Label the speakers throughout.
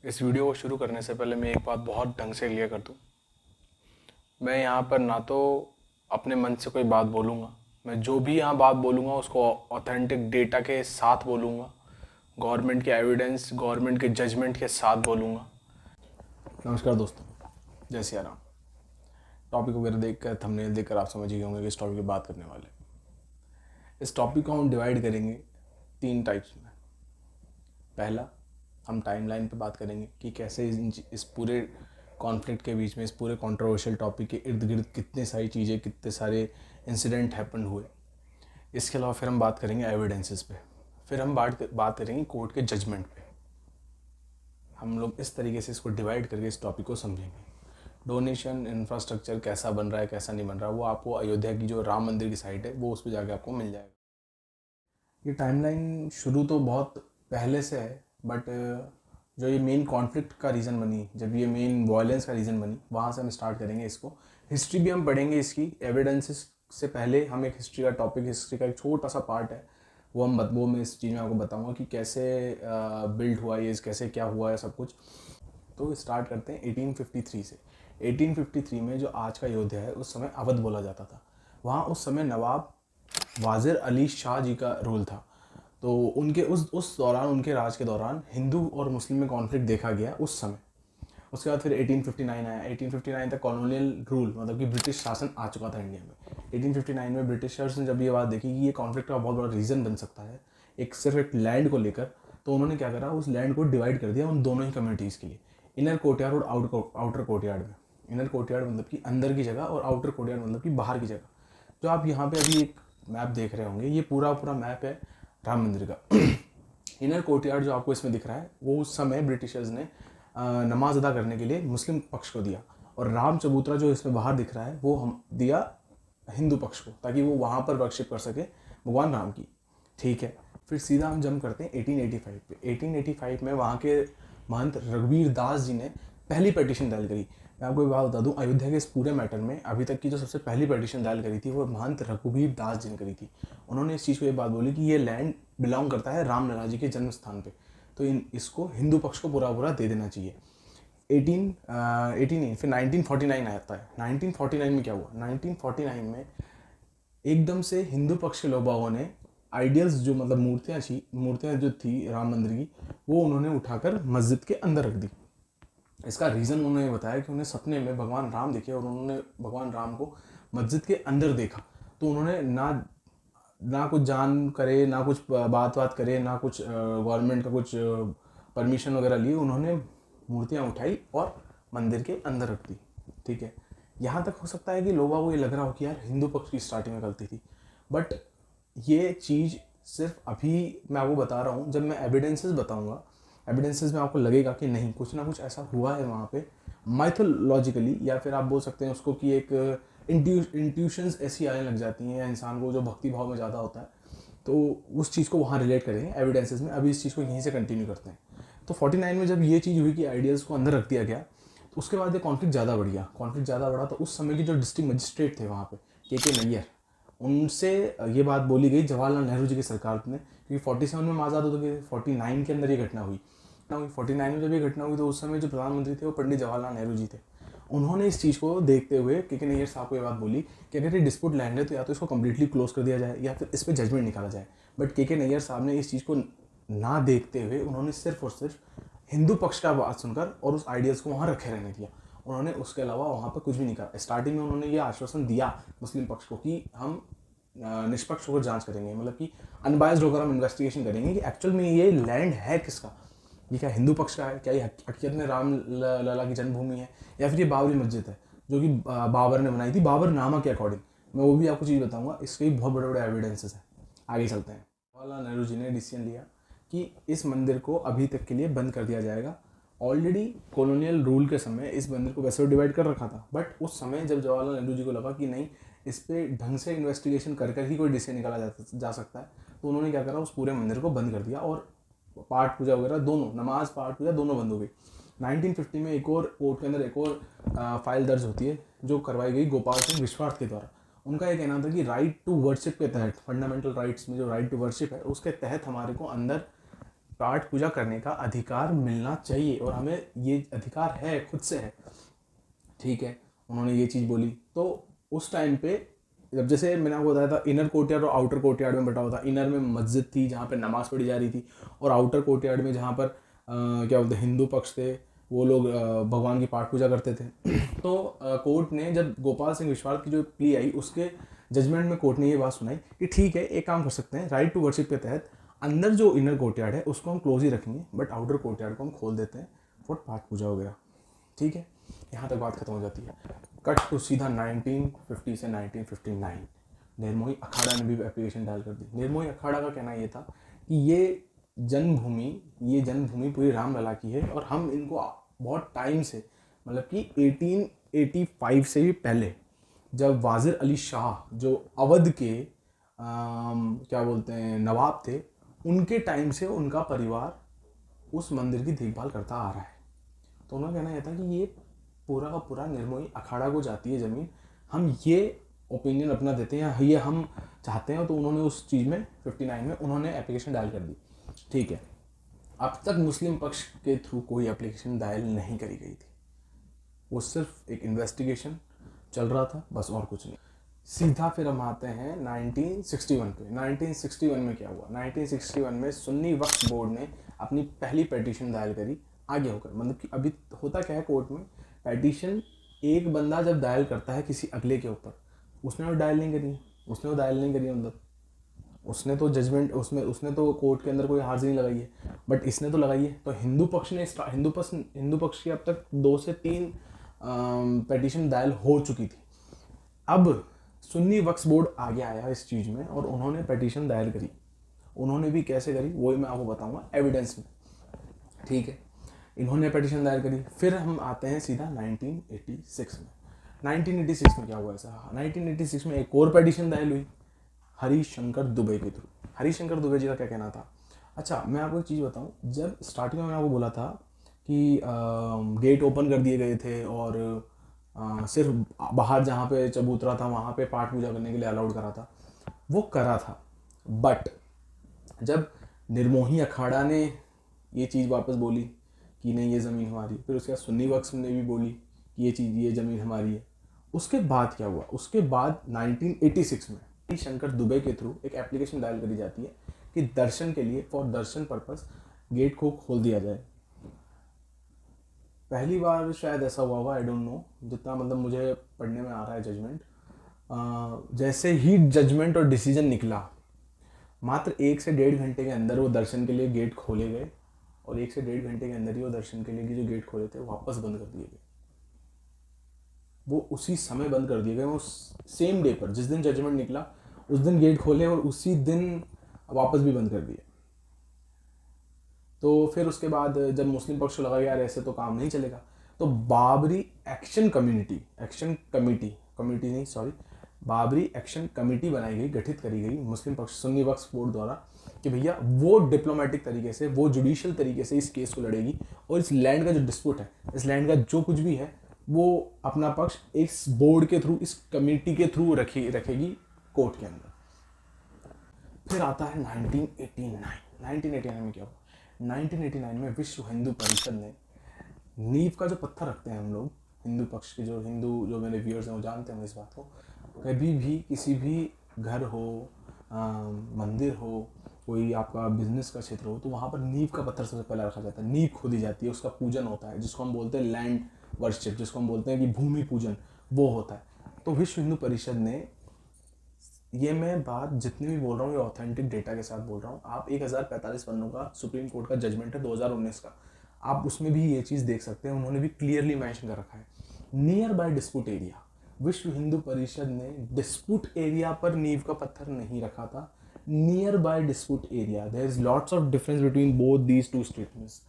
Speaker 1: इस वीडियो को शुरू करने से पहले मैं एक बात बहुत ढंग से क्लियर कर दूँ। मैं यहाँ पर ना तो अपने मन से कोई बात बोलूँगा, मैं जो भी यहाँ बात बोलूँगा उसको ऑथेंटिक डेटा के साथ बोलूँगा, गवर्नमेंट के एविडेंस, गवर्नमेंट के जजमेंट के साथ बोलूँगा। नमस्कार दोस्तों, जय सिया राम। टॉपिक वगैरह देखकर, थंबनेल देखकर आप समझ ही होंगे कि इस टॉपिक की बात करने वाले। इस टॉपिक को हम डिवाइड करेंगे 3 टाइप्स में। पहला, हम टाइमलाइन पे बात करेंगे कि कैसे इस पूरे कॉन्फ्लिक्ट के बीच में, इस पूरे कंट्रोवर्शियल टॉपिक के इर्द गिर्द कितने सारी चीज़ें, कितने सारे इंसिडेंट हैपन हुए। इसके अलावा फिर हम बात करेंगे एविडेंसेस पे, फिर हम बात करेंगे कोर्ट के जजमेंट पे। हम लोग इस तरीके से इसको डिवाइड करके इस टॉपिक को समझेंगे। डोनेशन, इंफ्रास्ट्रक्चर कैसा बन रहा है, कैसा नहीं बन रहा, वो आपको अयोध्या की जो राम मंदिर की साइट है वो उस पर जाके आपको मिल जाएगा। ये टाइमलाइन शुरू तो बहुत पहले से है, बट जो ये मेन कॉन्फ्लिक्ट का रीज़न बनी, जब ये मेन वायलेंस का रीज़न बनी, वहाँ से हम स्टार्ट करेंगे इसको। हिस्ट्री भी हम पढ़ेंगे इसकी। एविडेंसेस से पहले हम एक हिस्ट्री का टॉपिक, हिस्ट्री का एक छोटा सा पार्ट है वो मैं इस चीज़ में आपको बताऊंगा कि कैसे बिल्ड हुआ ये, कैसे क्या हुआ है सब कुछ। तो स्टार्ट करते हैं 1853 से। 1853 में जो आज का अयोध्या है उस समय अवध बोला जाता था। वहाँ उस समय नवाब वाजिर अली शाह जी का रोल था। तो उनके उस दौरान, उनके राज के दौरान हिंदू और मुस्लिम में कॉन्फ्लिक्ट देखा गया उस समय। उसके बाद फिर 1859 आया। 1859 तक कॉलोनियल रूल, मतलब कि ब्रिटिश शासन आ चुका था इंडिया में। 1859 में ब्रिटिशर्स ने जब ये बात देखी कि ये कॉन्फ्लिक्ट का बहुत बड़ा रीज़न बन सकता है सिर्फ एक लैंड को लेकर, तो उन्होंने क्या करा, उस लैंड को डिवाइड कर दिया उन दोनों ही कम्युनिटीज़ के लिए, इनर कोर्टयार्ड और आउटर कोर्टयार्ड में। इनर कोर्टयार्ड मतलब कि अंदर की जगह, और आउटर कोर्टयार्ड मतलब कि बाहर की जगह। जो आप यहाँ पे अभी एक मैप देख रहे होंगे, ये पूरा मैप है राम मंदिर का। इनर कोर्टयार्ड जो आपको इसमें दिख रहा है वो उस समय ब्रिटिशर्स ने नमाज अदा करने के लिए मुस्लिम पक्ष को दिया, और राम चबूतरा जो इसमें बाहर दिख रहा है वो हम दिया हिंदू पक्ष को, ताकि वो वहाँ पर वर्शिप कर सके भगवान राम की। ठीक है, फिर सीधा हम जंप करते हैं 1885 पे। 1885 में वहाँ के महंत रघुवीर दास जी ने पहली पटिशन दायर करी। मैं आपको एक बात बता दूं, अयोध्या के इस पूरे मैटर में अभी तक की जो सबसे पहली पटिशन दायर करी थी वो महंत रघुवीर दास जी ने करी थी। उन्होंने इस चीज़ को ये बात बोली कि ये लैंड बिलोंग करता है राम लला जी के जन्म स्थान पे, तो इसको हिंदू पक्ष को पूरा दे देना चाहिए। 18 फिर 1949 आता है। 1949 में क्या हुआ, 1949 में एकदम से हिंदू पक्ष के लोगों ने आइडियल्स, जो मतलब मूर्तियाँ जो थी राम मंदिर की, वो उन्होंने उठाकर मस्जिद के अंदर रख दी। इसका रीज़न उन्होंने बताया कि उन्हें सपने में भगवान राम दिखे और उन्होंने भगवान राम को मस्जिद के अंदर देखा। तो उन्होंने ना कुछ जान करे, ना कुछ बात करे, ना कुछ गवर्नमेंट का कुछ परमिशन वगैरह लिए, उन्होंने मूर्तियाँ उठाई और मंदिर के अंदर रख दी। ठीक है, यहाँ तक हो सकता है कि लोगों को ये लग रहा हो कि यार हिंदू पक्ष की स्टार्टिंग में गलती थी, बट ये चीज़ सिर्फ अभी मैं आपको बता रहा हूँ। जब मैं एविडेंसेस बताऊँगा, एविडेंसेस में आपको लगेगा कि नहीं, कुछ ना कुछ ऐसा हुआ है वहाँ पे माइथोलॉजिकली, या फिर आप बोल सकते हैं उसको कि एक इंट्यूशंस ऐसी आने लग जाती हैं इंसान को जो भक्ति भाव में ज़्यादा होता है, तो उस चीज़ को वहाँ रिलेट करेंगे एविडेंसेस में। अभी इस चीज़ को यहीं से कंटिन्यू करते हैं। तो 49 में जब ये चीज़ हुई कि आइडियल्स को अंदर रख दिया गया, तो उसके बाद ये कॉन्फ्लिक्ट ज़्यादा बढ़ा। तो उस समय के जो डिस्ट्रिक्ट मजिस्ट्रेट थे वहाँ पे, के नैयर, उनसे ये बात बोली गई जवाहरलाल नेहरू जी की सरकार ने, क्योंकि 47 में आज़ाद हो गए, 49 के अंदर ये घटना हुई। 49 में जब ये घटना हुई तो उस समय जो प्रधानमंत्री थे वो पंडित जवाहरलाल नेहरू जी थे। उन्होंने इस चीज़ को देखते हुए के नैयर साहब को ये बात बोली कि अगर ये डिस्प्यूट लैंड है तो या तो इसको कम्प्लीटली क्लोज कर दिया जाए या फिर इस पर जजमेंट निकाला जाए। बट के नैयर साहब ने इस चीज़ को ना देखते हुए उन्होंने सिर्फ और सिर्फ हिंदू पक्ष का बात सुनकर और उस आइडियाज़ को वहाँ रखे रहने दिया। उन्होंने उसके अलावा वहाँ पर कुछ भी नहीं कहा। स्टार्टिंग में उन्होंने ये आश्वासन दिया मुस्लिम पक्ष को कि हम निष्पक्ष होकर जांच करेंगे, मतलब कि अनबायस्ड होकर हम इन्वेस्टिगेशन करेंगे कि एक्चुअल में ये लैंड है किसका, ये क्या हिंदू पक्ष का है, क्या ये हकीकत में राम लला की जन्मभूमि है, या फिर ये बाबरी मस्जिद है जो कि बाबर ने बनाई थी बाबर नामा के अकॉर्डिंग। मैं वो भी आपको चीज़ बताऊंगा, इसके भी बहुत बड़े बड़े एविडेंसेस हैं। आगे चलते हैं। जवाहरलाल नेहरू जी ने डिसीजन लिया कि इस मंदिर को अभी तक के लिए बंद कर दिया जाएगा। ऑलरेडी कॉलोनियल रूल के समय इस मंदिर को वैसे डिवाइड कर रखा था, बट उस समय जब जवाहरलाल नेहरू जी को लगा कि नहीं, इस पर ढंग से इन्वेस्टिगेशन कर ही कोई डिसीजन निकाला जा सकता है, तो उन्होंने क्या करा, उस पूरे मंदिर को बंद कर दिया और पाठ पूजा वगैरह दोनों, नमाज पाठ पूजा दोनों बंद हो गई। 1950 में एक और कोर्ट के अंदर एक और फाइल दर्ज होती है जो करवाई गई गोपाल सिंह विश्वास के द्वारा। उनका ये कहना था कि राइट टू वर्शिप के तहत, फंडामेंटल राइट्स में जो राइट टू वर्शिप है उसके तहत हमारे को अंदर पाठ पूजा करने का अधिकार मिलना चाहिए और हमें ये अधिकार है, खुद से है, ठीक है। उन्होंने ये चीज़ बोली। तो उस टाइम पे जब जैसे मैंने आपको बताया था इनर कोर्टयार्ड और आउटर कोर्टयार्ड में बटा हुआ था। इनर में मस्जिद थी जहाँ पे नमाज़ पढ़ी जा रही थी, और आउटर कोर्टयार्ड में जहाँ पर क्या बोलते हैं हिंदू पक्ष थे, वो लोग भगवान की पाठ पूजा करते थे। तो कोर्ट ने जब गोपाल सिंह विश्वास की जो प्ली आई उसके जजमेंट में कोर्ट ने ये बात सुनाई कि ठीक है, एक काम कर सकते हैं, राइट टू वर्शिप के तहत अंदर जो इनर कोर्टयार्ड है उसको हम क्लोज ही रखेंगे, बट आउटर कोर्टयार्ड को हम खोल देते हैं फॉर पाठ पूजा वगैरह, ठीक है। यहाँ तक बात खत्म हो जाती है। कट टू सीधा 1950 से 1959 निर्मोही अखाड़ा ने भी एप्लीकेशन डायल कर दी। निर्मोही अखाड़ा का कहना ये था कि ये जन्मभूमि पूरी रामलला की है और हम इनको बहुत टाइम से, मतलब कि 1885 से भी पहले जब वाजिर अली शाह जो अवध के क्या बोलते हैं नवाब थे, उनके टाइम से उनका परिवार उस मंदिर की देखभाल करता आ रहा है। तो उन्होंने कहना यह था कि ये पूरा का पूरा निर्मोही अखाड़ा को जाती है ज़मीन, हम ये ओपिनियन अपना देते हैं, ये हम चाहते हैं। तो उन्होंने उस चीज़ में 59 में उन्होंने एप्लीकेशन डायल कर दी, ठीक है। अब तक मुस्लिम पक्ष के थ्रू कोई एप्लीकेशन दायर नहीं करी गई थी, वो सिर्फ एक इन्वेस्टिगेशन चल रहा था, बस और कुछ नहीं। सीधा फिर हम आते हैं 1961 पे। 1961 में क्या हुआ? 1961 में सुन्नी वक्फ बोर्ड ने अपनी पहली पिटीशन दायर करी आगे होकर। मतलब कि अभी होता क्या है कोर्ट में, पिटीशन एक बंदा जब दायर करता है किसी अगले के ऊपर, उसने वो दायर नहीं करी, मतलब उसने तो जजमेंट उसने तो कोर्ट के अंदर कोई हाजिरी नहीं लगाई है, बट इसने तो लगाई है। तो हिंदू पक्ष की अब तक 2 से 3 पिटीशन दायर हो चुकी थी। अब सुन्नी वक्फ बोर्ड आगे आया इस चीज़ में और उन्होंने पिटीशन दायर करी। उन्होंने भी कैसे करी वो मैं आपको बताऊंगा एविडेंस में, ठीक है। इन्होंने पिटीशन दायर करी। फिर हम आते हैं सीधा 1986 में। 1986 में क्या हुआ ऐसा? 1986 में एक और पिटीशन दायर हुई हरिशंकर दुबे के थ्रू। हरिशंकर दुबे जी का क्या कहना था? अच्छा, मैं आपको एक चीज़ बताऊं, जब स्टार्टिंग में मैंने आपको बोला था कि गेट ओपन कर दिए गए थे और सिर्फ बाहर जहाँ पे चबूतरा था वहाँ पे पाठ पूजा करने के लिए अलाउड करा था, वो करा था। बट जब निर्मोही अखाड़ा ने ये चीज़ वापस बोली कि नहीं ये ज़मीन हमारी, फिर उसके बाद सुन्नी वक्फ ने भी बोली कि ये ज़मीन हमारी है, उसके बाद क्या हुआ? उसके बाद 1986 में शंकर दुबे के थ्रू एक एप्लीकेशन दायर करी जाती है कि दर्शन के लिए, फॉर दर्शन पर्पस गेट को खोल दिया जाए। पहली बार शायद ऐसा हुआ होगा, आई डोंट नो, जितना मतलब मुझे पढ़ने में आ रहा है जजमेंट। जैसे ही जजमेंट और डिसीजन निकला, मात्र 1 से 1.5 घंटे के अंदर वो दर्शन के लिए गेट खोले गए और 1 से 1.5 घंटे के अंदर ही वो दर्शन के लिए जो गेट खोले थे वापस बंद कर दिए गए। वो उसी समय बंद कर दिए गए, वो सेम डे पर जिस दिन जजमेंट निकला उस दिन गेट खोले और उसी दिन वापस भी बंद कर दिए। तो फिर उसके बाद जब मुस्लिम पक्ष को लगा यार ऐसे तो काम नहीं चलेगा, तो बाबरी एक्शन कमेटी बनाई गई, गठित करी गई मुस्लिम पक्ष सुन्नी वक्फ बोर्ड द्वारा कि भैया वो डिप्लोमेटिक तरीके से, वो जुडिशियल तरीके से इस केस को लड़ेगी और इस लैंड का जो डिस्प्यूट है, इस लैंड का जो कुछ भी है, वो अपना पक्ष इस बोर्ड के थ्रू, इस कमेटी के थ्रू रखेगी कोर्ट के अंदर। फिर आता है 1989 में क्या हुआ? 1989 में विश्व हिंदू परिषद ने नींव का जो पत्थर रखते हैं हम लोग हिंदू पक्ष के, जो मेरे व्यूअर्स हैं वो जानते हैं इस बात को, कभी भी किसी भी घर हो, मंदिर हो, कोई आपका बिजनेस का क्षेत्र हो, तो वहाँ पर नींव का पत्थर सबसे पहले रखा जाता है। नींव खोदी जाती है, उसका पूजन होता है, जिसको हम बोलते हैं लैंड वर्शिप, जिसको हम बोलते हैं कि भूमि पूजन, वो होता है। तो विश्व हिंदू परिषद ने, ये मैं बात जितनी भी बोल रहा हूँ ये ऑथेंटिक डेटा के साथ बोल रहा हूँ। आप 1045 पन्नों का सुप्रीम कोर्ट का जजमेंट है 2019 का, आप उसमें भी ये चीज़ देख सकते हैं। उन्होंने भी क्लियरली मेंशन कर रखा है नियर बाय डिस्प्यूट एरिया। विश्व हिंदू परिषद ने डिस्प्यूट एरिया पर नींव का पत्थर नहीं रखा था, nearby dispute area. There is lots of difference between both these two statements.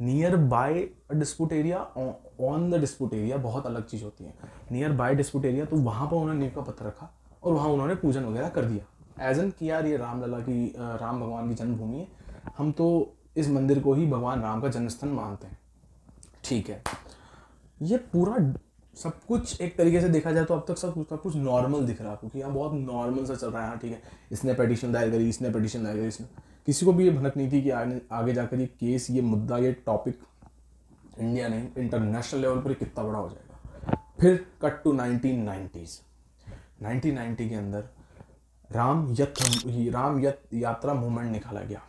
Speaker 1: Nearby dispute area, on the dispute area बहुत अलग चीज़ होती है। नियर बाय डिस्प्यूट एरिया, तो वहाँ पर उन्होंने नींव का पत्थर रखा और वहाँ उन्होंने पूजन वगैरह कर दिया, एज एन कि यार ये रामलला की, राम भगवान की जन्मभूमि है, हम तो इस मंदिर को ही भगवान राम का जन्मस्थान मानते हैं, ठीक है। ये पूरा सब कुछ एक तरीके से देखा जाए तो अब तक सब कुछ नॉर्मल दिख रहा है, क्योंकि यहाँ बहुत नॉर्मल सा चल रहा है। हाँ ठीक है, इसने पिटीशन दायर करी, इसने पिटीशन दायर करी, इसने, किसी को भी ये भनक नहीं थी कि आगे जाकर ये केस, ये मुद्दा, ये टॉपिक इंडिया नहीं इंटरनेशनल लेवल पर कितना बड़ा हो जाएगा। फिर कट टू 1990s। 1990 के अंदर राम यात्रा मूवमेंट निकाला गया।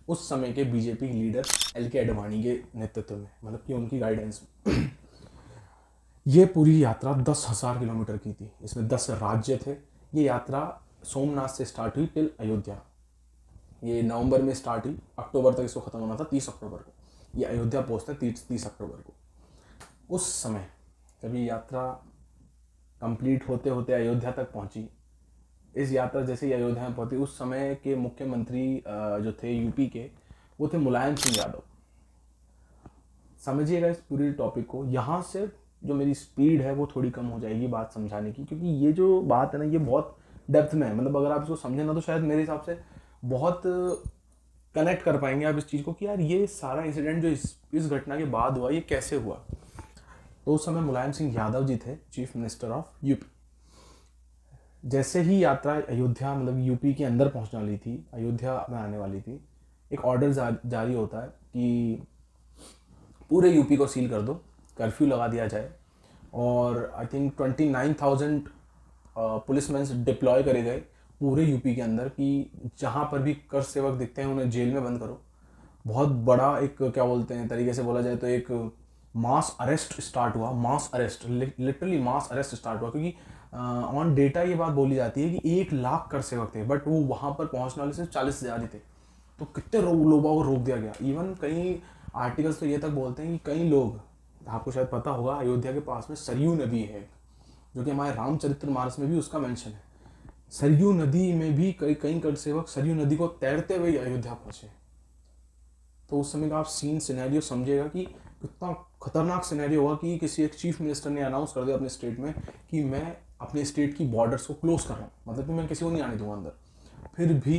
Speaker 1: उस समय के बीजेपी लीडर LK आडवाणी के नेतृत्व में, मतलब कि उनकी गाइडेंस में ये पूरी यात्रा 10,000 किलोमीटर की थी। इसमें 10 राज्य थे। ये यात्रा सोमनाथ से स्टार्ट हुई टिल अयोध्या। ये नवंबर में स्टार्ट हुई, अक्टूबर तक इसको ख़त्म होना था 30 अक्टूबर को। ये अयोध्या पहुँचते 30 अक्टूबर को। उस समय जब ये यात्रा कंप्लीट होते होते अयोध्या तक पहुंची, इस यात्रा जैसे ही अयोध्या में पहुंची, उस समय के मुख्यमंत्री जो थे यूपी के, वो थे मुलायम सिंह यादव। समझिएगा इस पूरी टॉपिक को। यहाँ से जो मेरी स्पीड है वो थोड़ी कम हो जाएगी बात समझाने की, क्योंकि ये जो बात है ना ये बहुत डेप्थ में है। मतलब अगर आप इसको समझें ना तो शायद मेरे हिसाब से बहुत कनेक्ट कर पाएंगे आप इस चीज़ को कि यार ये सारा इंसिडेंट जो इस घटना के बाद हुआ ये कैसे हुआ। तो उस समय मुलायम सिंह यादव जी थे चीफ मिनिस्टर ऑफ यूपी। जैसे ही यात्रा अयोध्या, मतलब यूपी के अंदर पहुंचने वाली थी, अयोध्या में आने वाली थी, एक ऑर्डर जारी होता है कि पूरे यूपी को सील कर दो, कर्फ्यू लगा दिया जाए। और आई थिंक 29,000 पुलिसमैन डिप्लॉय करे गए पूरे यूपी के अंदर कि जहाँ पर भी कर सेवक दिखते हैं उन्हें जेल में बंद करो। बहुत बड़ा एक क्या बोलते हैं तरीके से बोला जाए तो एक मास अरेस्ट स्टार्ट हुआ। मास अरेस्ट, लिटरली मास अरेस्ट स्टार्ट हुआ, क्योंकि ऑन डेटा ये बात बोली जाती है कि 1 लाख कर सेवक थे, बट वो वहाँ पर पहुँचने वाले सिर्फ 40,000 ही थे। तो कितने लोगों को रोक दिया गया। इवन कई आर्टिकल्स तो ये तक बोलते हैं कि कई लोग, आपको शायद पता होगा, अयोध्या के पास में सरयू नदी है, जो कि हमारे रामचरितमानस में भी उसका मेंशन है। सरयू नदी में भी कई कर सेवक सरयू नदी को तैरते हुए अयोध्या पहुँचे। तो उस समय का आप सीन सिनेरियो समझिएगा कि कितना खतरनाक सिनेरियो होगा कि किसी एक चीफ मिनिस्टर ने अनाउंस कर दिया अपने स्टेट में कि मैं अपने स्टेट की बॉर्डर्स को क्लोज कर रहा हूँ, मतलब कि मैं किसी को नहीं आने दूंगा अंदर। फिर भी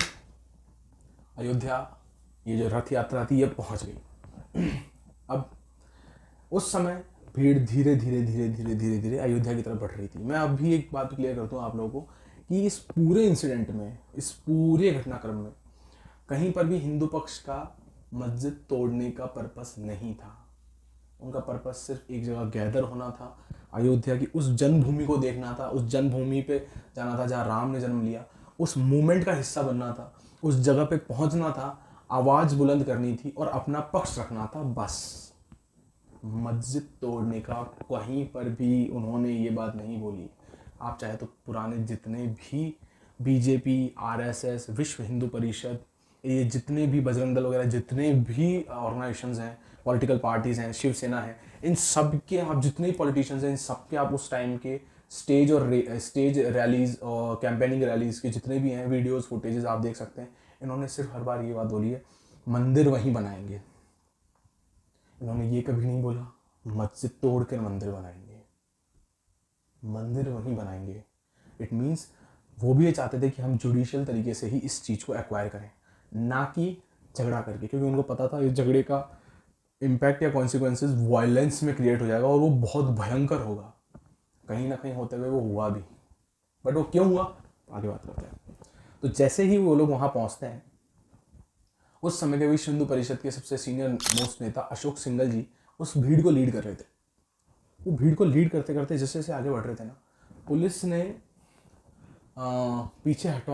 Speaker 1: अयोध्या ये जो रथ यात्रा थी ये पहुँच गई। अब उस समय भीड़ धीरे धीरे अयोध्या की तरफ बढ़ रही थी। मैं अब भी एक बात क्लियर करता हूँ आप लोगों को कि इस पूरे इंसिडेंट में, इस पूरे घटनाक्रम में कहीं पर भी हिंदू पक्ष का मस्जिद तोड़ने का पर्पस नहीं था। उनका पर्पस सिर्फ एक जगह गैदर होना था, अयोध्या की उस जन्मभूमि को देखना था, उस जन्मभूमि पे जाना था जहाँ राम ने जन्म लिया, उस मूवमेंट का हिस्सा बनना था, उस जगह पे पहुंचना था, आवाज़ बुलंद करनी थी और अपना पक्ष रखना था, बस। मस्जिद तोड़ने का कहीं पर भी उन्होंने ये बात नहीं बोली। आप चाहे तो पुराने जितने भी बीजेपी, RSS, विश्व हिंदू परिषद, ये जितने भी बजरंग दल वगैरह जितने भी ऑर्गेनाइजेशंस हैं, पॉलिटिकल पार्टीज़ हैं, शिवसेना है, इन सब के आप जितने भी पॉलिटिशियंस हैं, इन सब के आप उस टाइम के स्टेज रैलीज और कैंपेनिंग रैलीज के जितने भी हैं वीडियोस फुटेजेस आप देख सकते हैं। इन्होंने सिर्फ हर बार ये बात बोली है, मंदिर वहीं बनाएंगे। इन्होंने ये कभी नहीं बोला मस्जिद तोड़ कर मंदिर बनाएंगे, मंदिर वहीं बनाएंगे। इट मीन्स वो भी ये चाहते थे कि हम जुडिशियल तरीके से ही इस चीज़ को एक्वायर करें, ना कि झगड़ा करके, क्योंकि उनको पता था इस झगड़े का इम्पैक्ट या कॉन्सिक्वेंसेस वायलेंस में क्रिएट हो जाएगा और वो बहुत भयंकर होगा। कहीं ना कहीं होते हुए वो हुआ भी, बट वो क्यों हुआ आगे बात करते हैं। तो जैसे ही वो लोग वहाँ पहुँचते हैं, उस समय के विश्व हिंदू परिषद के सबसे सीनियर मोस्ट नेता अशोक सिंघल जी उस भीड़ को लीड कर रहे थे। वो भीड़ को लीड करते करते जैसे जैसे आगे बढ़ रहे थे ना, पुलिस ने पीछे उनको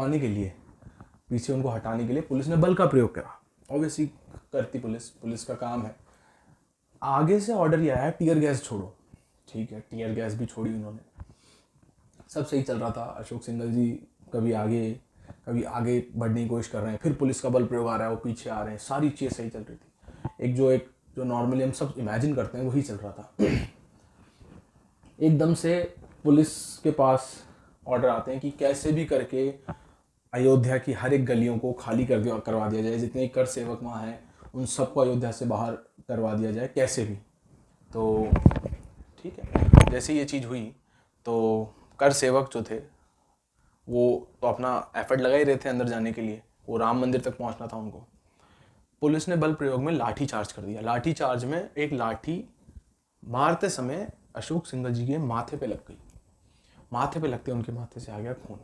Speaker 1: हटाने के लिए पुलिस ने बल का प्रयोग करा। ऑब्वियसली करती पुलिस का काम है। आगे से ऑर्डर ये आया टीयर गैस छोड़ो, ठीक है, टीयर गैस भी छोड़ी उन्होंने। सब सही चल रहा था। अशोक सिंघल जी कभी आगे बढ़ने की कोशिश कर रहे हैं, फिर पुलिस का बल प्रयोग आ रहा है, वो पीछे आ रहे हैं, सारी चीज़ सही चल रही थी। एक जो नॉर्मली हम सब इमेजिन करते हैं वही चल रहा था। एकदम से पुलिस के पास ऑर्डर आते हैं कि कैसे भी करके अयोध्या की हर एक गलियों को खाली करवा दिया जाए, जितने कर सेवक वहाँ हैं उन सबको अयोध्या से बाहर करवा दिया जाए कैसे भी। तो ठीक है, जैसे ये चीज़ हुई तो कर सेवक जो थे वो तो अपना एफर्ट लगा ही रहे थे अंदर जाने के लिए, वो राम मंदिर तक पहुंचना था उनको। पुलिस ने बल प्रयोग में लाठी चार्ज कर दिया। लाठी चार्ज में एक लाठी मारते समय अशोक सिंघल जी के माथे पे लग गई। माथे पे लगते उनके माथे से आ गया खून।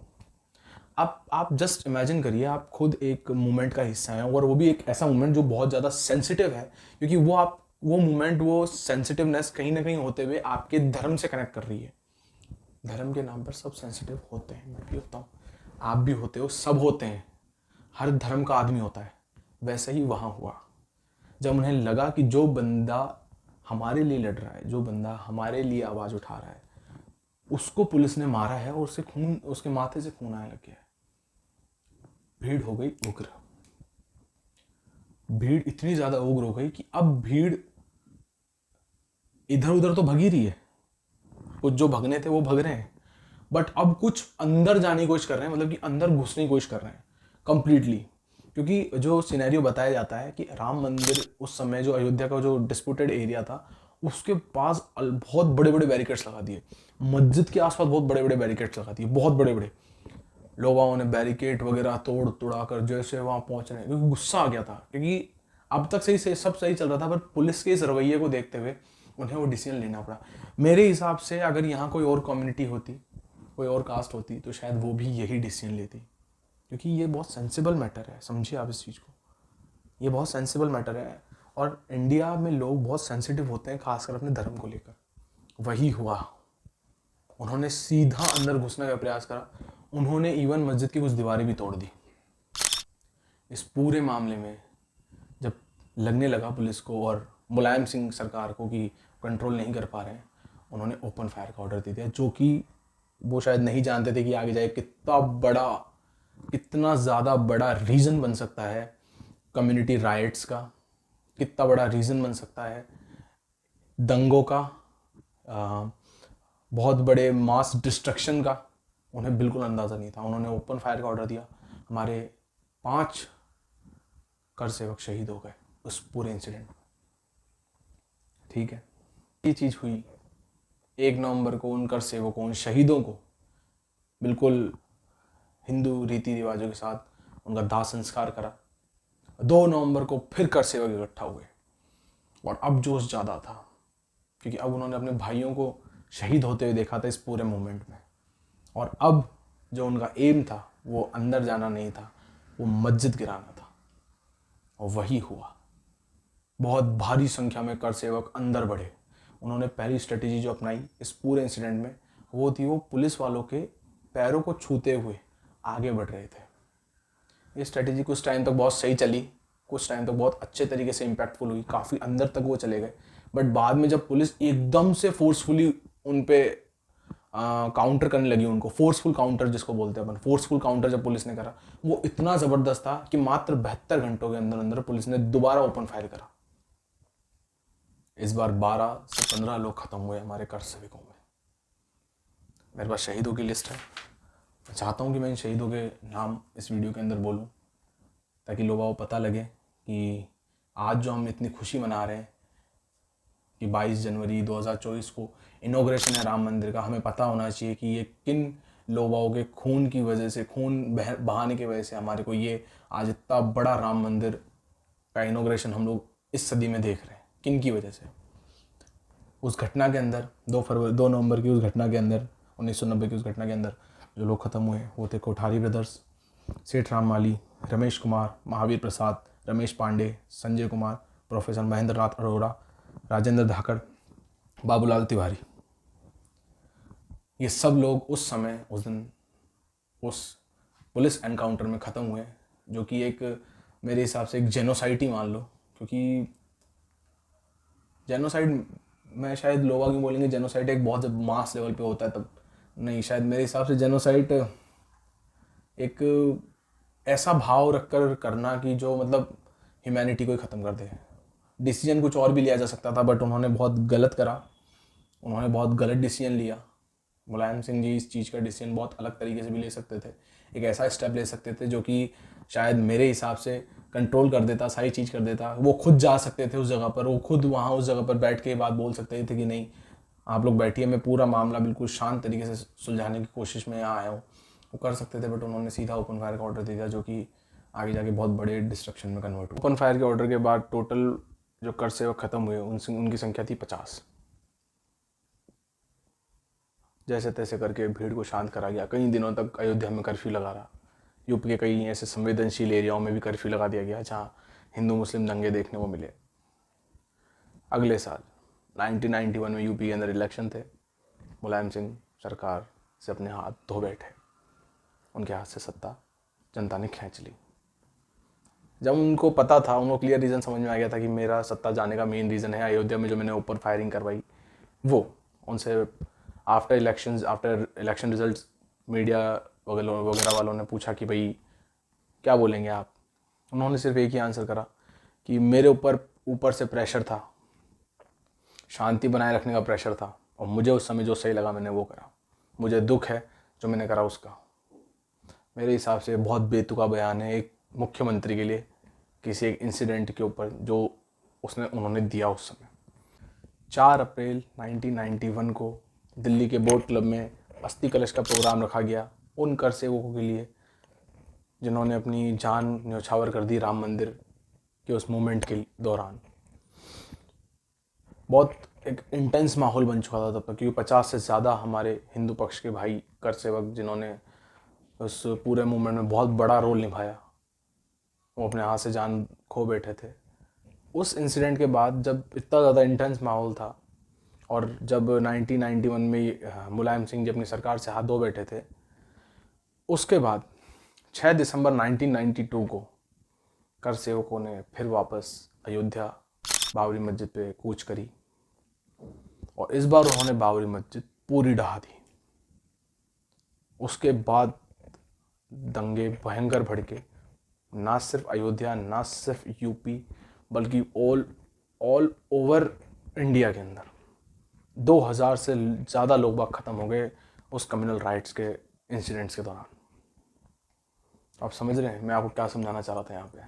Speaker 1: आप जस्ट इमेजिन करिए, आप खुद एक मोमेंट का हिस्सा हैं, और वो भी एक ऐसा मोमेंट जो बहुत ज़्यादा सेंसिटिव है, क्योंकि वो मोमेंट, वो सेंसिटिवनेस कहीं ना कहीं होते हुए आपके धर्म से कनेक्ट कर रही है। धर्म के नाम पर सब सेंसिटिव होते हैं, मैं भी होता हूँ, आप भी होते हो, सब होते हैं, हर धर्म का आदमी होता है। वैसे ही वहाँ हुआ, जब उन्हें लगा कि जो बंदा हमारे लिए लड़ रहा है, जो बंदा हमारे लिए आवाज़ उठा रहा है, उसको पुलिस ने मारा है और उसके माथे से खून आने लग गया है। भीड़ हो गई उग्र, भीड़ इतनी ज़्यादा उग्र हो गई कि अब भीड़ इधर उधर तो भगी रही है, कुछ जो भगने थे वो भग रहे हैं, बट अब कुछ अंदर जाने की कोशिश कर रहे हैं, मतलब कि अंदर घुसने की कोशिश कर रहे हैं कंप्लीटली। क्योंकि जो सिनेरियो बताया जाता है कि राम मंदिर उस समय, जो अयोध्या का जो डिस्प्यूटेड एरिया था, उसके पास बहुत बड़े बड़े बैरिकेड्स लगा दिए, मस्जिद के आसपास बहुत बड़े बड़े बैरिकेड्स लगा दिए, बहुत बड़े बड़े। लोगों ने बैरिकेड वगैरह तोड़ तोड़ा कर जैसे वहाँ पहुँच रहे हैं, क्योंकि गुस्सा आ गया था, क्योंकि अब तक सही से सब सही चल रहा था, पर पुलिस के इस रवैये को देखते हुए उन्हें वो डिसीजन लेना पड़ा। मेरे हिसाब से अगर यहाँ कोई और कम्युनिटी होती, कोई और कास्ट होती, तो शायद वो भी यही डिसीजन लेती, क्योंकि ये बहुत सेंसिबल मैटर है। समझिए आप इस चीज़ को, ये बहुत सेंसिबल मैटर है, और इंडिया में लोग बहुत सेंसिटिव होते हैं, खासकर अपने धर्म को लेकर। वही हुआ, उन्होंने सीधा अंदर घुसने का प्रयास करा, उन्होंने इवन मस्जिद की कुछ दीवारें भी तोड़ दी। इस पूरे मामले में जब लगने लगा पुलिस को और मुलायम सिंह सरकार को कि कंट्रोल नहीं कर पा रहे हैं, उन्होंने ओपन फायर का ऑर्डर दे दिया, जो कि वो शायद नहीं जानते थे कि आगे जाए कितना ज़्यादा बड़ा रीज़न बन सकता है कम्युनिटी राइट्स का, कितना बड़ा रीज़न बन सकता है दंगों का, बहुत बड़े मास डिस्ट्रक्शन का। उन्हें बिल्कुल अंदाज़ा नहीं था। उन्होंने ओपन फायर का ऑर्डर दिया, हमारे 5 कर सेवक शहीद हो गए उस पूरे इंसिडेंट में। ठीक है, ये चीज़ हुई 1 नवंबर को, उन कर सेवकों, उन शहीदों को बिल्कुल हिंदू रीति रिवाजों के साथ उनका दाह संस्कार करा। 2 नवंबर को फिर कर सेवक इकट्ठा हुए, और अब जोश ज़्यादा था, क्योंकि अब उन्होंने अपने भाइयों को शहीद होते हुए देखा था इस पूरे मोमेंट में। और अब जो उनका एम था वो अंदर जाना नहीं था, वो मस्जिद गिराना था, और वही हुआ। बहुत भारी संख्या में कर सेवक अंदर बढ़े। उन्होंने पहली स्ट्रेटेजी जो अपनाई इस पूरे इंसिडेंट में, वो थी वो पुलिस वालों के पैरों को छूते हुए आगे बढ़ रहे थे। ये स्ट्रेटेजी कुछ टाइम तक बहुत सही चली, कुछ टाइम तक बहुत अच्छे तरीके से इम्पैक्टफुल हुई, काफ़ी अंदर तक वो चले गए। बट बाद में जब पुलिस एकदम से फोर्सफुली उन पे काउंटर करने लगी, उनको फोर्सफुल काउंटर जिसको बोलते हैं अपन, फोर्सफुल काउंटर जब पुलिस ने करा, वो इतना ज़बरदस्त था कि मात्र 72 घंटों के अंदर अंदर पुलिस ने दोबारा ओपन फायर करा। इस बार 12 से 15 लोग खत्म हुए हमारे कर सेवकों में। मेरे पास शहीदों की लिस्ट है, मैं चाहता हूँ कि मैं इन शहीदों के नाम इस वीडियो के अंदर बोलूँ, ताकि लोगों को पता लगे कि आज जो हम इतनी खुशी मना रहे हैं कि 22 जनवरी 2024 को इनॉग्रेशन है राम मंदिर का, हमें पता होना चाहिए कि ये किन लोगों के खून की वजह से, खून बहाने की वजह से हमारे को ये आज इतना बड़ा राम मंदिर का इनॉग्रेशन हम लोग इस सदी में देख रहे हैं, किन की वजह से। उस घटना के अंदर 2 नवंबर की उस घटना के अंदर, 1990 की उस घटना के अंदर जो लोग ख़त्म हुए वो थे कोठारी ब्रदर्स, सेठ राम माली, रमेश कुमार, महावीर प्रसाद, रमेश पांडे, संजय कुमार, प्रोफेसर महेंद्र नाथ अरोड़ा, राजेंद्र धाकड़, बाबूलाल तिवारी। ये सब लोग उस समय, उस दिन, उस पुलिस एनकाउंटर में ख़त्म हुए, जो कि एक मेरे हिसाब से एक जेनोसाइड ही मान लो। क्योंकि जेनोसाइड में शायद लोग आगे बोलेंगे जेनोसाइड एक बहुत जब मास लेवल पे होता है तब, नहीं, शायद मेरे हिसाब से जेनोसाइड एक ऐसा भाव रखकर करना कि जो मतलब ह्यूमैनिटी को ही ख़त्म कर दे। डिसीजन कुछ और भी लिया जा सकता था, बट उन्होंने बहुत गलत करा, उन्होंने बहुत गलत डिसीजन लिया। मुलायम सिंह जी इस चीज़ का डिसीजन बहुत अलग तरीके से भी ले सकते थे, एक ऐसा स्टेप ले सकते थे जो कि शायद मेरे हिसाब से कंट्रोल कर देता, सारी चीज़ कर देता। वो खुद जा सकते थे उस जगह पर, वो खुद वहाँ उस जगह पर बैठ के बात बोल सकते थे कि नहीं आप लोग बैठिए, मैं पूरा मामला बिल्कुल शांत तरीके से सुलझाने की कोशिश में यहाँ आया हूँ, वो कर सकते थे। बट उन्होंने सीधा ओपन फायर का ऑर्डर दे दिया, जो कि आगे जाके बहुत बड़े डिस्ट्रक्शन में कन्वर्ट हुआ। ओपन फायर के ऑर्डर के बाद टोटल जो कर सेवक ख़त्म हुए उनकी संख्या थी 50। जैसे तैसे करके भीड़ को शांत करा गया। कई दिनों तक अयोध्या में कर्फ्यू लगा रहा, यूपी के कई ऐसे संवेदनशील एरियाओं में भी कर्फ्यू लगा दिया गया जहाँ हिंदू मुस्लिम दंगे देखने को मिले। अगले साल 1991 में यूपी के अंदर इलेक्शन थे। मुलायम सिंह सरकार से अपने हाथ धो बैठे, उनके हाथ से सत्ता जनता ने खींच ली। जब उनको पता था, उनको क्लियर रीज़न समझ में आ गया था कि मेरा सत्ता जाने का मेन रीज़न है अयोध्या में जो मैंने ऊपर फायरिंग करवाई, वो उनसे आफ्टर इलेक्शन रिजल्ट्स मीडिया वगैरह वालों ने पूछा कि भाई क्या बोलेंगे आप। उन्होंने सिर्फ एक ही आंसर करा कि मेरे ऊपर से प्रेशर था, शांति बनाए रखने का प्रेशर था, और मुझे उस समय जो सही लगा मैंने वो करा। मुझे दुख है जो मैंने करा उसका। मेरे हिसाब से बहुत बेतुका बयान है एक मुख्यमंत्री के लिए किसी एक इंसिडेंट के ऊपर जो उन्होंने दिया उस समय। 4 अप्रैल 1991 को दिल्ली के बोट क्लब में अस्थि कलश का प्रोग्राम रखा गया उन कर सेवकों के लिए जिन्होंने अपनी जान न्यौछावर कर दी राम मंदिर के उस मोमेंट के दौरान। बहुत एक इंटेंस माहौल बन चुका था तब तक, क्योंकि 50 से ज़्यादा हमारे हिंदू पक्ष के भाई कर सेवक जिन्होंने उस पूरे मूवमेंट में बहुत बड़ा रोल निभाया, वो अपने हाथ से जान खो बैठे थे। उस इंसिडेंट के बाद जब इतना ज़्यादा इंटेंस माहौल था और जब 1991 में मुलायम सिंह जी अपनी सरकार से हाथ धो बैठे थे, उसके बाद 6 दिसंबर 1992 को कर सेवकों ने फिर वापस अयोध्या बाबरी मस्जिद पे कूच करी और इस बार उन्होंने बाबरी मस्जिद पूरी ढहा दी। उसके बाद दंगे भयंकर भड़के, ना सिर्फ अयोध्या, ना सिर्फ यूपी, बल्कि ऑल ओवर इंडिया के अंदर 2000 से ज़्यादा लोग बाग ख़त्म हो गए उस कम्युनल राइट्स के इंसिडेंट्स के दौरान। आप समझ रहे हैं मैं आपको क्या समझाना चाह रहा था यहाँ पे?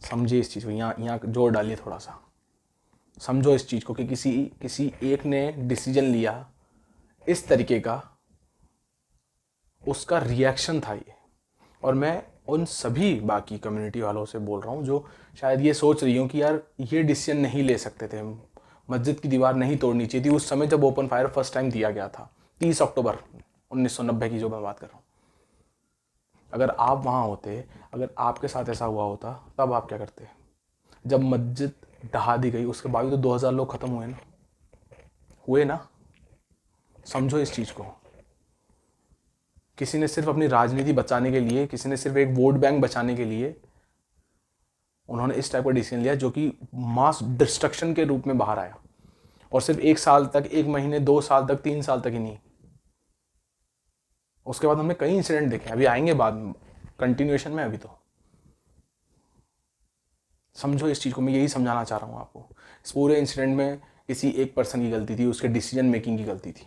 Speaker 1: समझिए इस चीज़ को, यहाँ जोर डालिए थोड़ा सा, समझो इस चीज़ को कि किसी एक ने डिसीजन लिया इस तरीके का, उसका रिएक्शन था ये। और मैं उन सभी बाकी कम्युनिटी वालों से बोल रहा हूँ जो शायद ये सोच रही हूँ कि यार ये डिसीजन नहीं ले सकते थे, मस्जिद की दीवार नहीं तोड़नी चाहिए थी उस समय जब ओपन फायर फर्स्ट टाइम दिया गया था 30 अक्टूबर 1990 की जो मैं बात कर रहा हूँ। अगर आप वहाँ होते, अगर आपके साथ ऐसा हुआ होता, तब आप क्या करते? जब मस्जिद ढहा दी गई उसके बाद तो 2000 लोग ख़त्म हुए ना। समझो इस चीज़ को। किसी ने सिर्फ अपनी राजनीति बचाने के लिए, किसी ने सिर्फ एक वोट बैंक बचाने के लिए उन्होंने इस टाइप का डिसीजन लिया जो कि मास डिस्ट्रक्शन के रूप में बाहर आया। और सिर्फ 1 साल तक, 1 महीने, 2 साल तक, 3 साल तक ही नहीं, उसके बाद हमने कई इंसिडेंट देखे, अभी आएंगे बाद में कंटिन्यूएशन में। अभी तो समझो इस चीज़ को, मैं यही समझाना चाह रहा हूँ आपको। इस पूरे इंसिडेंट में किसी एक पर्सन की गलती थी, उसके डिसीजन मेकिंग की गलती थी।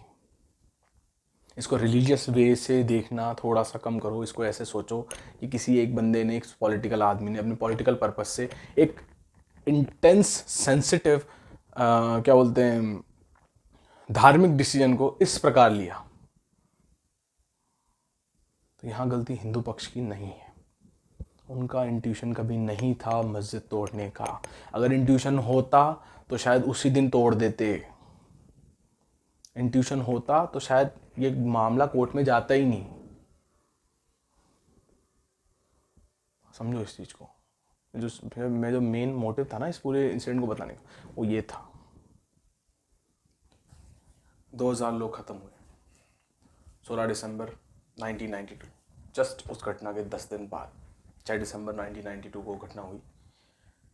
Speaker 1: इसको रिलीजियस वे से देखना थोड़ा सा कम करो, इसको ऐसे सोचो कि किसी एक बंदे ने, एक पॉलिटिकल आदमी ने अपने पॉलिटिकल पर्पस से एक इंटेंस सेंसिटिव क्या बोलते हैं, धार्मिक डिसीजन को इस प्रकार लिया। तो यहाँ गलती हिंदू पक्ष की नहीं है, उनका इंट्यूशन कभी नहीं था मस्जिद तोड़ने का। अगर इंट्यूशन होता तो शायद उसी दिन तोड़ देते, इंट्यूशन होता तो शायद ये मामला कोर्ट में जाता ही नहीं। समझो इस चीज़ को। जो मेन मोटिव था ना इस पूरे इंसिडेंट को बताने का, वो ये था। 2000 लोग ख़त्म हुए 16 दिसंबर 1992, जस्ट उस घटना के 10 दिन बाद 6 दिसंबर 1992 को घटना हुई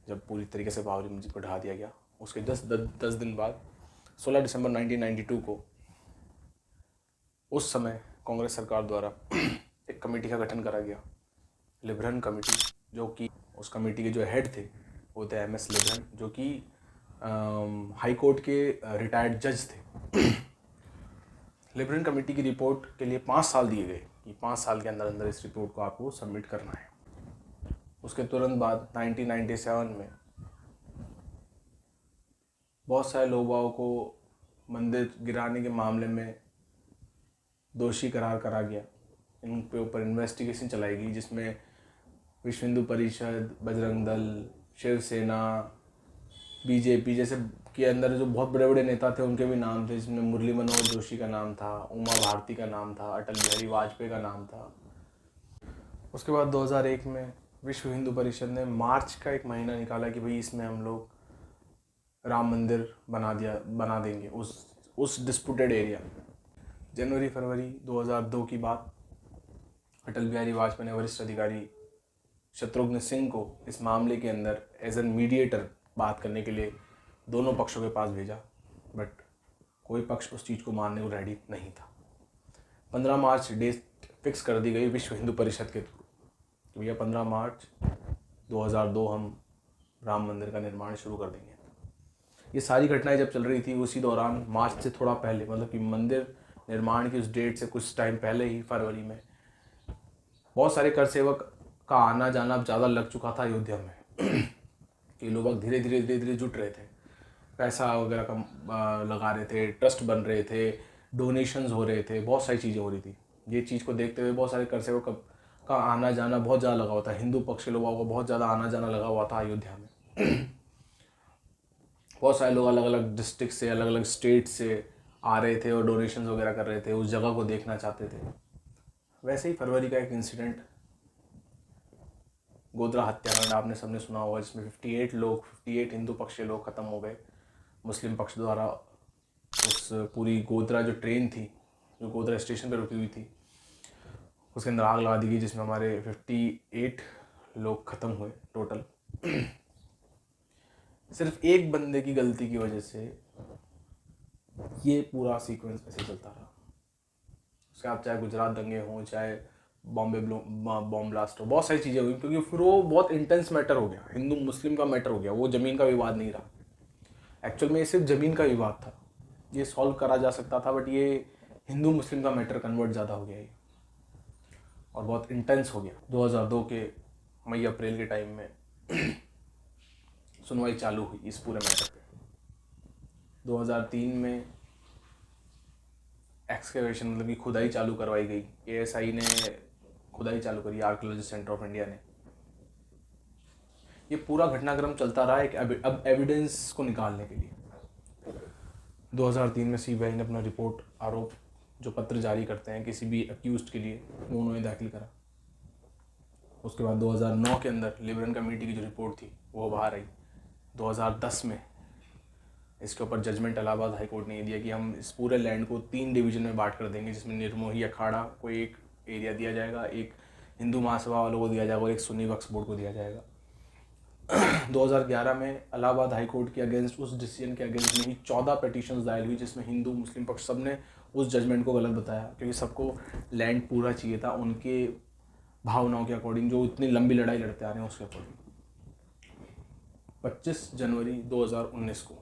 Speaker 1: जब पूरी तरीके से बाबरी मस्जिद को ढहा दिया गया। उसके 10 दिन बाद 16 दिसंबर 1992 को उस समय कांग्रेस सरकार द्वारा एक कमेटी का गठन करा गया, लिबरन कमेटी, जो कि उस कमेटी के जो हेड थे वो थे MS लिबरन, जो कि हाई कोर्ट के रिटायर्ड जज थे। लिबरन कमेटी की रिपोर्ट के लिए 5 साल दिए गए कि 5 साल के अंदर अंदर इस रिपोर्ट को आपको सबमिट करना है। उसके तुरंत बाद 1997 में बहुत सारे लोगों को मंदिर गिराने के मामले में दोषी करार करा गया। इन पे ऊपर इन्वेस्टिगेशन चलाई गई जिसमें विश्व हिंदू परिषद, बजरंग दल, शिवसेना, BJP जैसे के अंदर जो बहुत बड़े बड़े नेता थे उनके भी नाम थे, जिसमें मुरली मनोहर जोशी का नाम था, उमा भारती का नाम था, अटल बिहारी वाजपेयी का नाम था। उसके बाद 2001 में विश्व हिंदू परिषद ने मार्च का एक महीना निकाला कि भाई इसमें हम लोग राम मंदिर बना देंगे उस डिस्प्यूटेड एरिया में। जनवरी फरवरी 2002 की बात, अटल बिहारी वाजपेयी ने वरिष्ठ अधिकारी शत्रुघ्न सिंह को इस मामले के अंदर एज एन मीडिएटर बात करने के लिए दोनों पक्षों के पास भेजा, बट कोई पक्ष उस चीज़ को मानने को रेडी नहीं था। 15 मार्च डेट फिक्स कर दी गई विश्व हिंदू परिषद के थ्रू कि भैया 15 मार्च 2002 हम राम मंदिर का निर्माण शुरू कर देंगे। ये सारी घटनाएं जब चल रही थी उसी दौरान मार्च से थोड़ा पहले, मतलब कि मंदिर निर्माण की उस डेट से कुछ टाइम पहले ही फरवरी में बहुत सारे कर सेवक का आना जाना ज़्यादा लग चुका था अयोध्या में कि लोग धीरे धीरे जुट रहे थे, पैसा वगैरह का लगा रहे थे, ट्रस्ट बन रहे थे, डोनेशंस हो रहे थे, बहुत सारी चीज़ें हो रही थी। ये चीज़ को देखते हुए बहुत सारे कर सेवक का आना जाना बहुत ज़्यादा लगा हुआ था, हिंदू पक्ष के लोगों का बहुत ज़्यादा आना जाना लगा हुआ था अयोध्या में। बहुत सारे लोग अलग अलग डिस्ट्रिक्ट से, अलग अलग स्टेट से आ रहे थे और डोनेशंस वगैरह कर रहे थे, उस जगह को देखना चाहते थे। वैसे ही फरवरी का एक इंसिडेंट, गोधरा हत्याकांड आपने सबने सुना होगा, जिसमें 58 हिंदू पक्ष के लोग ख़त्म हो गए मुस्लिम पक्ष द्वारा। उस पूरी गोधरा जो ट्रेन थी, जो गोधरा स्टेशन पर रुकी हुई थी, उसके अंदर आग लगा दी गई, जिसमें हमारे 58 लोग ख़त्म हुए टोटल। सिर्फ एक बंदे की गलती की वजह से ये पूरा सीक्वेंस ऐसे चलता रहा। उसके बाद चाहे गुजरात दंगे हों, चाहे बॉम्बे बॉम्ब ब्लास्ट हो, बहुत सारी चीज़ें हुई, क्योंकि फिर वो बहुत इंटेंस मैटर हो गया, हिंदू मुस्लिम का मैटर हो गया, वो ज़मीन का विवाद नहीं रहा। एक्चुअल में ये सिर्फ ज़मीन का विवाद था, ये सॉल्व करा जा सकता था, बट ये हिंदू मुस्लिम का मैटर कन्वर्ट ज़्यादा हो गया ये, और बहुत इंटेंस हो गया। 2002 के मई अप्रैल के टाइम में सुनवाई चालू हुई इस पूरे मैटर पे। 2003 में एक्सकेवेशन, मतलब कि खुदाई चालू करवाई गई। ASI ने खुदाई चालू करी, आर्कियोलॉजी सेंटर ऑफ इंडिया ने। ये पूरा घटनाक्रम चलता रहा एक अब एविडेंस को निकालने के लिए। 2003 में CBI ने अपना रिपोर्ट, आरोप जो पत्र जारी करते हैं किसी भी अक्यूज्ड के लिए, वो उन्होंने दाखिल करा। उसके बाद 2009 के अंदर लिबरन कमेटी की जो रिपोर्ट थी वो बाहर आई। 2010 में इसके ऊपर जजमेंट इलाहाबाद हाई कोर्ट ने दिया कि हम इस पूरे लैंड को 3 डिवीजन में बांट कर देंगे, जिसमें निर्मोही अखाड़ा को एक एरिया दिया जाएगा, एक हिंदू महासभा वालों को दिया जाएगा और एक सुन्नी वक्फ बोर्ड को दिया जाएगा। 2011 में इलाहाबाद हाई कोर्ट के अगेंस्ट, उस डिसीजन के अगेंस्ट में ही 14 पिटीशंस दायर हुई, जिसमें हिंदू मुस्लिम पक्ष सब ने उस जजमेंट को गलत बताया, क्योंकि सबको लैंड पूरा चाहिए था उनके भावनाओं के अकॉर्डिंग, जो इतनी लंबी लड़ाई लड़ते आ रहे हैं उसके अकॉर्डिंग। 25 जनवरी 2019 को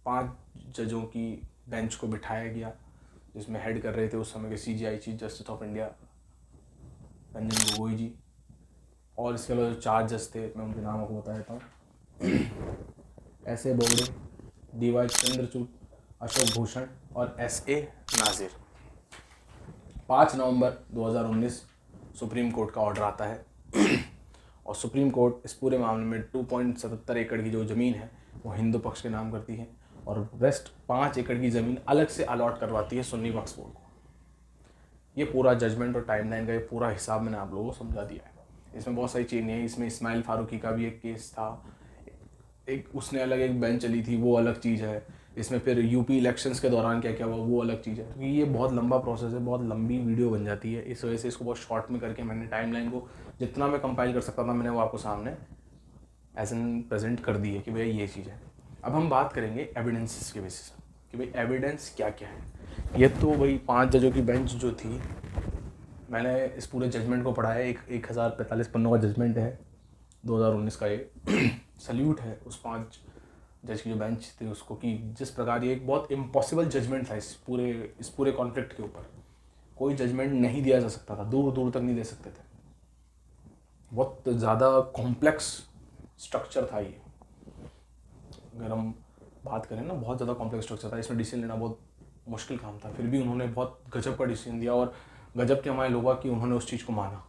Speaker 1: 5 जजों की बेंच को बिठाया गया, जिसमें हेड कर रहे थे उस समय के CJI chief justice of India Ranjan Gogoi ji, और इसके अलावा जो 4 जज थे, मैं उनके नाम आपको बता देता हूँ। SA बोबडे, DY चंद्रचूड़, अशोक भूषण और SA नाजिर। 5 नवंबर 2019 सुप्रीम कोर्ट का ऑर्डर आता है और सुप्रीम कोर्ट इस पूरे मामले में 2.77 एकड़ की जो ज़मीन है वो हिंदू पक्ष के नाम करती है, और रेस्ट 5 एकड़ की ज़मीन अलग से अलॉट करवाती है सुन्नी वक्फ बोर्ड को। ये पूरा जजमेंट और टाइमलाइन का ये पूरा हिसाब मैंने आप लोगों को समझा दिया है। इसमें बहुत सारी चीज़ें हैं, इसमें इस्माइल फारूकी का भी एक केस था, एक उसने अलग एक बेंच चली थी, वो अलग चीज़ है। इसमें फिर यूपी इलेक्शंस के दौरान क्या क्या हुआ वो अलग चीज़ है, क्योंकि ये बहुत लंबा प्रोसेस है, बहुत लंबी वीडियो बन जाती है। इस वजह से इसको बहुत शॉर्ट में करके मैंने टाइमलाइन को जितना मैं कंपाइल कर सकता था मैंने वो आपको सामने एज एन प्रेजेंट कर दी है कि भैया ये चीज़ है। अब हम बात करेंगे एविडेंसेस के बेसिस कि भाई एविडेंस क्या क्या है। ये तो भाई 5 जजों की बेंच जो थी, मैंने इस पूरे जजमेंट को पढ़ा है, 1045 पन्नों का जजमेंट है 2019 का। ये सल्यूट है उस 5 जज की जो बेंच थी उसको, कि जिस प्रकार ये एक बहुत इम्पॉसिबल जजमेंट था इस पूरे कॉन्फ्लिक्ट के ऊपर। कोई जजमेंट नहीं दिया जा सकता था, दूर दूर तक नहीं दे सकते थे। बहुत ज़्यादा कॉम्प्लेक्स स्ट्रक्चर था ये, अगर हम बात करें ना, बहुत ज़्यादा कॉम्प्लेक्स स्ट्रक्चर था। इसमें डिसीजन लेना बहुत मुश्किल काम था, फिर भी उन्होंने बहुत गजब का डिसीजन दिया, और गजब के हमारे लोग कि उन्होंने उस चीज़ को माना।